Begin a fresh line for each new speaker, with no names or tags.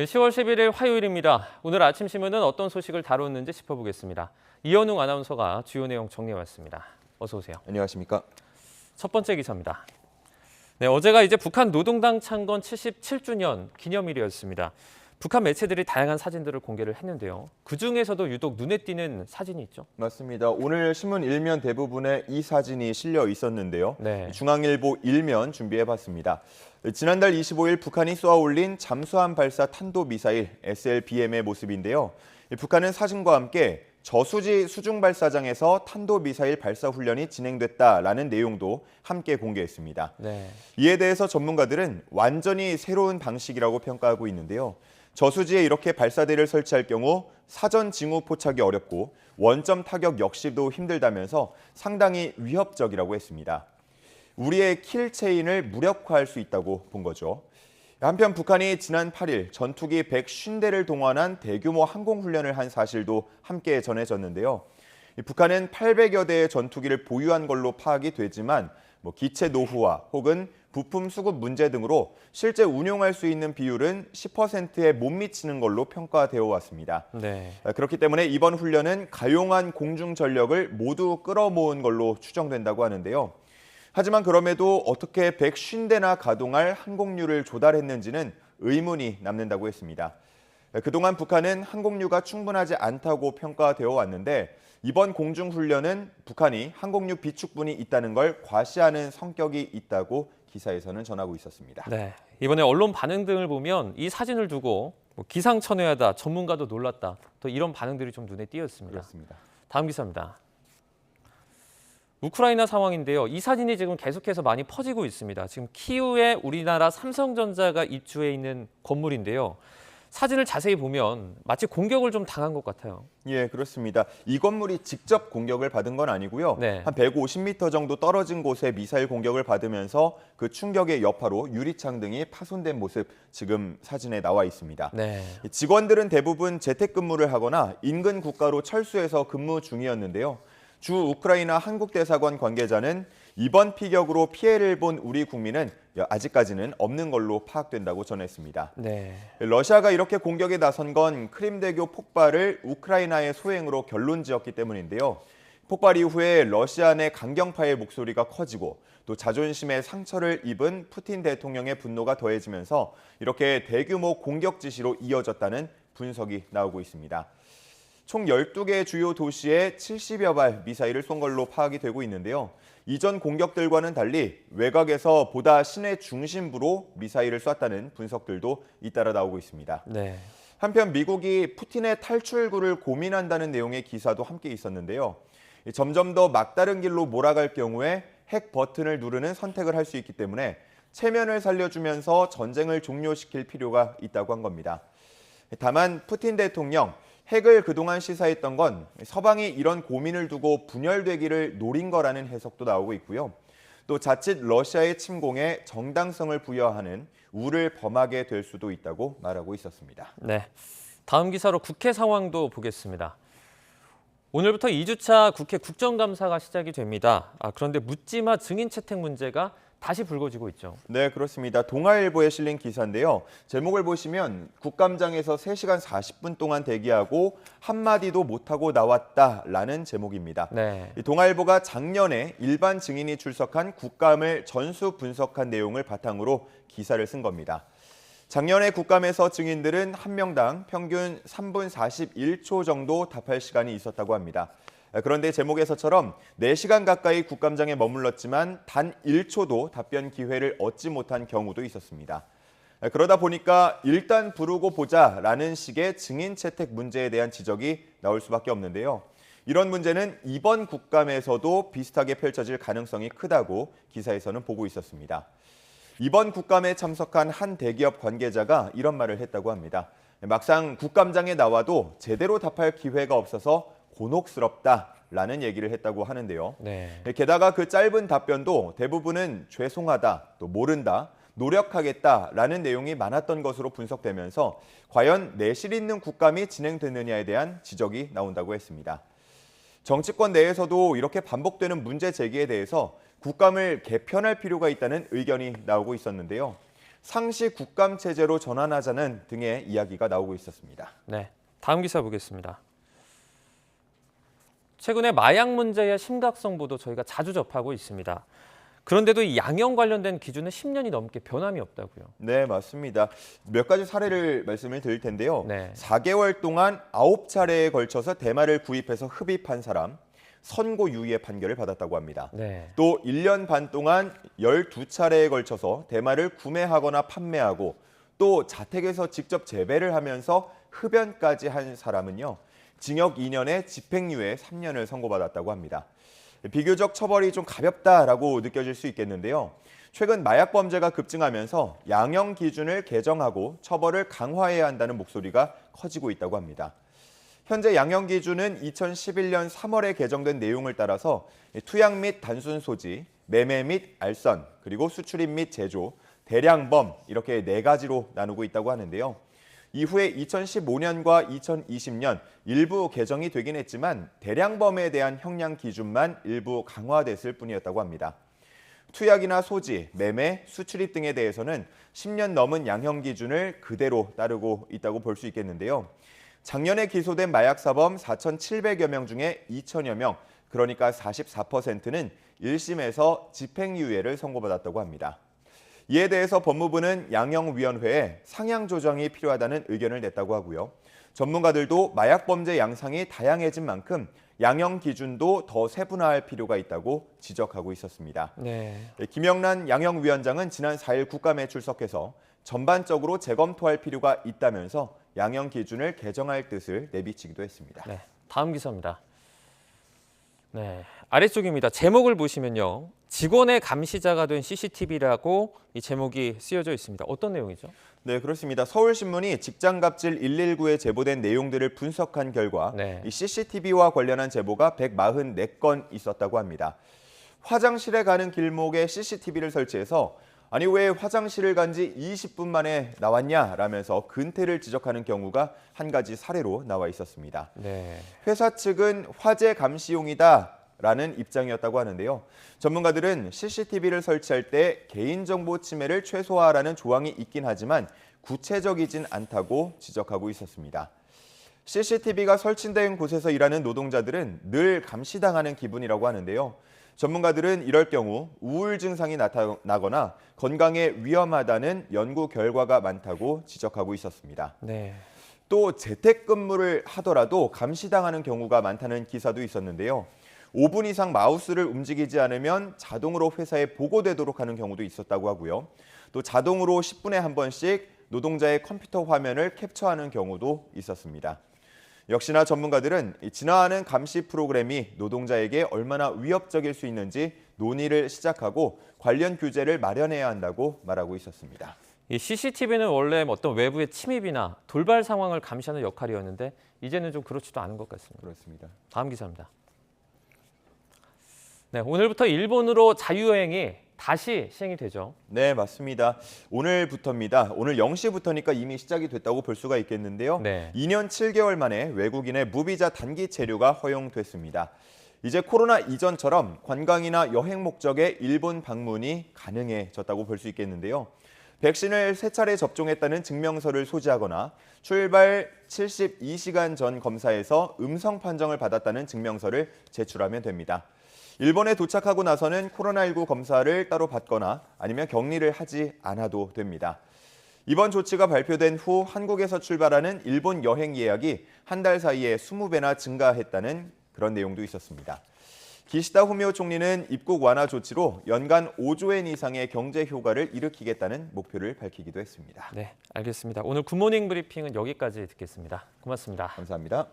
10월 11일 화요일입니다. 오늘 아침 신문은 어떤 소식을 다뤘는지 짚어보겠습니다. 이현웅 아나운서가 주요 내용 정리해왔습니다. 어서 오세요.
안녕하십니까.
첫 번째 기사입니다. 네, 어제가 이제 북한 노동당 창건 77주년 기념일이었습니다. 북한 매체들이 다양한 사진들을 공개를 했는데요. 그중에서도 유독 눈에 띄는 사진이 있죠.
맞습니다. 오늘 신문 일면 대부분에 이 사진이 실려 있었는데요.
네.
중앙일보 일면 준비해봤습니다. 지난달 25일 북한이 쏘아 올린 잠수함 발사 탄도미사일 SLBM의 모습인데요. 북한은 사진과 함께 저수지 수중발사장에서 탄도미사일 발사 훈련이 진행됐다라는 내용도 함께 공개했습니다.
네.
이에 대해서 전문가들은 완전히 새로운 방식이라고 평가하고 있는데요. 저수지에 이렇게 발사대를 설치할 경우 사전 징후 포착이 어렵고 원점 타격 역시도 힘들다면서 상당히 위협적이라고 했습니다. 우리의 킬체인을 무력화할 수 있다고 본 거죠. 한편 북한이 지난 8일 전투기 150대를 동원한 대규모 항공훈련을 한 사실도 함께 전해졌는데요. 북한은 800여 대의 전투기를 보유한 걸로 파악이 되지만 기체 노후화 혹은 부품 수급 문제 등으로 실제 운용할 수 있는 비율은 10%에 못 미치는 걸로 평가되어 왔습니다.
네.
그렇기 때문에 이번 훈련은 가용한 공중 전력을 모두 끌어모은 걸로 추정된다고 하는데요. 하지만 그럼에도 어떻게 150대나 가동할 항공유를 조달했는지는 의문이 남는다고 했습니다. 그동안 북한은 항공유가 충분하지 않다고 평가되어 왔는데 이번 공중훈련은 북한이 항공유 비축분이 있다는 걸 과시하는 성격이 있다고 기사에서는 전하고 있었습니다.
네. 이번에 언론 반응 등을 보면 이 사진을 두고 기상천외하다, 전문가도 놀랐다, 또 이런 반응들이 좀 눈에 띄었습니다.
그렇습니다.
다음 기사입니다. 우크라이나 상황인데요. 이 사진이 지금 계속해서 많이 퍼지고 있습니다. 지금 키우에 우리나라 삼성전자가 입주해 있는 건물인데요. 사진을 자세히 보면 마치 공격을 좀 당한 것 같아요.
예, 그렇습니다. 이 건물이 직접 공격을 받은 건 아니고요.
네.
한 150m 정도 떨어진 곳에 미사일 공격을 받으면서 그 충격의 여파로 유리창 등이 파손된 모습 지금 사진에 나와 있습니다.
네.
직원들은 대부분 재택근무를 하거나 인근 국가로 철수해서 근무 중이었는데요. 주 우크라이나 한국대사관 관계자는 이번 피격으로 피해를 본 우리 국민은 아직까지는 없는 걸로 파악된다고 전했습니다.
네.
러시아가 이렇게 공격에 나선 건 크림대교 폭발을 우크라이나의 소행으로 결론지었기 때문인데요. 폭발 이후에 러시아 내 강경파의 목소리가 커지고 또 자존심에 상처를 입은 푸틴 대통령의 분노가 더해지면서 이렇게 대규모 공격 지시로 이어졌다는 분석이 나오고 있습니다. 총 12개 주요 도시에 70여 발 미사일을 쏜 걸로 파악이 되고 있는데요. 이전 공격들과는 달리 외곽에서 보다 시내 중심부로 미사일을 쐈다는 분석들도 잇따라 나오고 있습니다.
네.
한편 미국이 푸틴의 탈출구를 고민한다는 내용의 기사도 함께 있었는데요. 점점 더 막다른 길로 몰아갈 경우에 핵 버튼을 누르는 선택을 할 수 있기 때문에 체면을 살려주면서 전쟁을 종료시킬 필요가 있다고 한 겁니다. 다만 푸틴 대통령, 핵을 그동안 시사했던 건 서방이 이런 고민을 두고 분열되기를 노린 거라는 해석도 나오고 있고요. 또 자칫 러시아의 침공에 정당성을 부여하는 우를 범하게 될 수도 있다고 말하고 있었습니다.
네. 다음 기사로 국회 상황도 보겠습니다. 오늘부터 2주차 국회 국정감사가 시작이 됩니다. 그런데 묻지마 증인 채택 문제가 다시 불거지고 있죠.
네, 그렇습니다. 동아일보에 실린 기사인데요. 제목을 보시면 국감장에서 3시간 40분 동안 대기하고 한마디도 못하고 나왔다라는 제목입니다.
네.
동아일보가 작년에 일반 증인이 출석한 국감을 전수 분석한 내용을 바탕으로 기사를 쓴 겁니다. 작년에 국감에서 증인들은 한 명당 평균 3분 41초 정도 답할 시간이 있었다고 합니다. 그런데 제목에서처럼 4시간 가까이 국감장에 머물렀지만 단 1초도 답변 기회를 얻지 못한 경우도 있었습니다. 그러다 보니까 일단 부르고 보자라는 식의 증인 채택 문제에 대한 지적이 나올 수밖에 없는데요. 이런 문제는 이번 국감에서도 비슷하게 펼쳐질 가능성이 크다고 기사에서는 보고 있었습니다. 이번 국감에 참석한 한 대기업 관계자가 이런 말을 했다고 합니다. 막상 국감장에 나와도 제대로 답할 기회가 없어서 곤혹스럽다라는 얘기를 했다고 하는데요.
네.
게다가 그 짧은 답변도 대부분은 죄송하다, 또 모른다, 노력하겠다라는 내용이 많았던 것으로 분석되면서 과연 내실 있는 국감이 진행됐느냐에 대한 지적이 나온다고 했습니다. 정치권 내에서도 이렇게 반복되는 문제 제기에 대해서 국감을 개편할 필요가 있다는 의견이 나오고 있었는데요. 상시 국감 체제로 전환하자는 등의 이야기가 나오고 있었습니다.
네, 다음 기사 보겠습니다. 최근에 마약 문제의 심각성보도 저희가 자주 접하고 있습니다. 그런데도 이 양형 관련된 기준은 10년이 넘게 변함이 없다고요.
네, 맞습니다. 몇 가지 사례를 말씀을 드릴 텐데요.
네.
4개월 동안 9차례에 걸쳐서 대마를 구입해서 흡입한 사람, 선고 유예의 판결을 받았다고 합니다.
네.
또 1년 반 동안 12차례에 걸쳐서 대마를 구매하거나 판매하고 또 자택에서 직접 재배를 하면서 흡연까지 한 사람은요. 징역 2년에 집행유예 3년을 선고받았다고 합니다. 비교적 처벌이 좀 가볍다라고 느껴질 수 있겠는데요. 최근 마약 범죄가 급증하면서 양형 기준을 개정하고 처벌을 강화해야 한다는 목소리가 커지고 있다고 합니다. 현재 양형 기준은 2011년 3월에 개정된 내용을 따라서 투약 및 단순 소지, 매매 및 알선, 그리고 수출입 및 제조, 대량범 이렇게 4가지로 나누고 있다고 하는데요. 이후에 2015년과 2020년 일부 개정이 되긴 했지만 대량범에 대한 형량 기준만 일부 강화됐을 뿐이었다고 합니다. 투약이나 소지, 매매, 수출입 등에 대해서는 10년 넘은 양형 기준을 그대로 따르고 있다고 볼 수 있겠는데요. 작년에 기소된 마약사범 4,700여 명 중에 2,000여 명, 그러니까 44%는 1심에서 집행유예를 선고받았다고 합니다. 이에 대해서 법무부는 양형위원회에 상향 조정이 필요하다는 의견을 냈다고 하고요. 전문가들도 마약 범죄 양상이 다양해진 만큼 양형 기준도 더 세분화할 필요가 있다고 지적하고 있었습니다.
네.
김영란 양형위원장은 지난 4일 국감에 출석해서 전반적으로 재검토할 필요가 있다면서 양형 기준을 개정할 뜻을 내비치기도 했습니다.
네, 다음 기사입니다. 네, 아래쪽입니다. 제목을 보시면요. 직원의 감시자가 된 CCTV라고 이 제목이 쓰여져 있습니다. 어떤 내용이죠?
네, 그렇습니다. 서울신문이 직장갑질 119에 제보된 내용들을 분석한 결과
네.
이 CCTV와 관련한 제보가 144건 있었다고 합니다. 화장실에 가는 길목에 CCTV를 설치해서 아니 왜 화장실을 간 지 20분 만에 나왔냐라면서 근태를 지적하는 경우가 한 가지 사례로 나와 있었습니다.
네.
회사 측은 화재 감시용이다라는 입장이었다고 하는데요. 전문가들은 CCTV를 설치할 때 개인정보 침해를 최소화하라는 조항이 있긴 하지만 구체적이진 않다고 지적하고 있었습니다. CCTV가 설치된 곳에서 일하는 노동자들은 늘 감시당하는 기분이라고 하는데요. 전문가들은 이럴 경우 우울 증상이 나타나거나 건강에 위험하다는 연구 결과가 많다고 지적하고 있었습니다.
네.
또 재택근무를 하더라도 감시당하는 경우가 많다는 기사도 있었는데요. 5분 이상 마우스를 움직이지 않으면 자동으로 회사에 보고되도록 하는 경우도 있었다고 하고요. 또 자동으로 10분에 한 번씩 노동자의 컴퓨터 화면을 캡처하는 경우도 있었습니다. 역시나 전문가들은 진화하는 감시 프로그램이 노동자에게 얼마나 위협적일 수 있는지 논의를 시작하고 관련 규제를 마련해야 한다고 말하고 있었습니다.
이 CCTV는 원래 어떤 외부의 침입이나 돌발 상황을 감시하는 역할이었는데 이제는 좀 그렇지도 않은 것 같습니다.
그렇습니다.
다음 기사입니다. 네, 오늘부터 일본으로 자유여행이 다시 시행이 되죠.
네, 맞습니다. 오늘부터입니다. 오늘 0시부터니까 이미 시작이 됐다고 볼 수가 있겠는데요.
네.
2년 7개월 만에 외국인의 무비자 단기 체류가 허용됐습니다. 이제 코로나 이전처럼 관광이나 여행 목적의 일본 방문이 가능해졌다고 볼 수 있겠는데요. 백신을 3차례 접종했다는 증명서를 소지하거나 출발 72시간 전 검사에서 음성 판정을 받았다는 증명서를 제출하면 됩니다. 일본에 도착하고 나서는 코로나19 검사를 따로 받거나 아니면 격리를 하지 않아도 됩니다. 이번 조치가 발표된 후 한국에서 출발하는 일본 여행 예약이 한 달 사이에 20배나 증가했다는 그런 내용도 있었습니다. 기시다 후미오 총리는 입국 완화 조치로 연간 5조 엔 이상의 경제 효과를 일으키겠다는 목표를 밝히기도 했습니다.
네, 알겠습니다. 오늘 굿모닝 브리핑은 여기까지 듣겠습니다. 고맙습니다.
감사합니다.